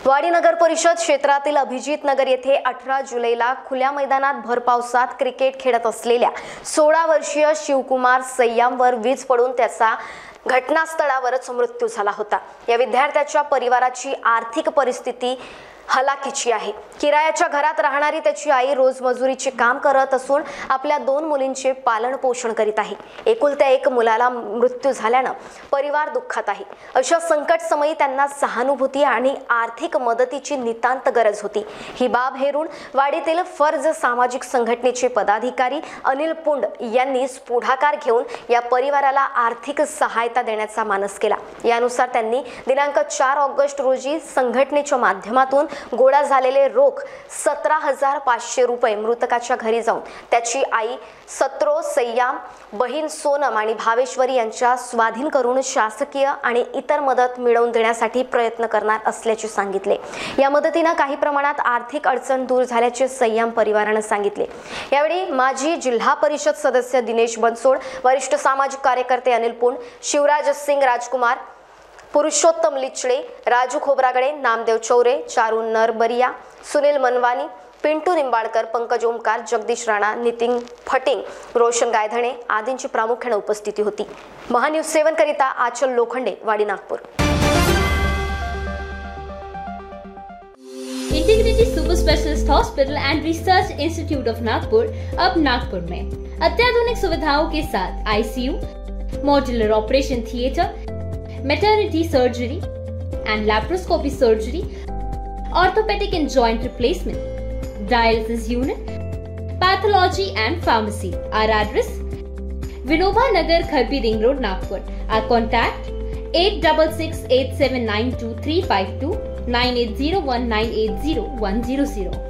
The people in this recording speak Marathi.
वाडी नगर परिषद क्षेत्रातील अभिजित नगर येथे 18 जुलैला खुल्या मैदानात भर पावसात क्रिकेट खेळत असलेल्या 16 वर्षीय शिवकुमार सय्यामवर वीज पडून त्याचा घटनास्थळावरच मृत्यू झाला होता। या विद्यार्थ्याच्या परिवाराची आर्थिक परिस्थिती हलाखीची आहे। किरायाच्या घरात राहणारी त्याची आई रोज मजुरीचे काम करत असून आपल्या 2 मुलींचे पालन पोषण करीत आहे। एकुलत्या एक मुलाला मृत्यू झाल्याने परिवार दुःखात आहे। अशा संकट समयी त्यांना सहानुभूती आणि आर्थिक मदतीची नितांत गरज होती। ही बाब हेरून वाडीतील फर्ज सामाजिक संघटनेचे पदाधिकारी अनिल पुंड यांनी पुढाकार घेऊन या परिवाराला आर्थिक सहायता देण्याचा मानस केला। यानुसार त्यांनी दिनांक 4 ऑगस्ट रोजी संघटनेच्या माध्यमातून गोळा झालेले रोख 17,500 रुपये मृतकाच्या घरी जाऊन त्याची आई सत्रो सय्याम, बहीण सोनम आणि भावेश्वरी यांच्या स्वाधीन करून शासकीय आणि इतर मदत मिळवून देण्यासाठी प्रयत्न करणार असल्याचे सांगितले। या मदतीने काही प्रमाणात आर्थिक अडचण दूर झाल्याचे सय्याम परिवाराने सांगितले। यावेळी माजी जिल्हा परिषद सदस्य दिनेश बनसोड, वरिष्ठ सामाजिक कार्यकर्ते अनिल पुंड, शिवराज सिंग राजकुमार, पुरुषोत्तम लिचडे, राजू खोब्रागडे, नामदेव चौरे, चारू नरबरिया, सुनील मनवानी, पिंटू निंबाळकर, पंकज ओमकार, जगदीश राणा, नितीन फटिंग, रोशन गायधणे आदींची प्रामुख्याने उपस्थिती होती। महान्यूज 7 करिता आचल लोखंडे, वाडी Nagpur. Integrity super specialist hospital end research institute of Nagpur अब नागपुर में अत्याधुनिक सुविधाओं के साथ ICU, modular operation theatre, maternity surgery and laparoscopy surgery, orthopedic and joint replacement, dialysis unit, pathology and pharmacy. Our address: Vinoba Nagar, Kharbi Ring Road, Nagpur. Our contact: 8668792352, 9801980100.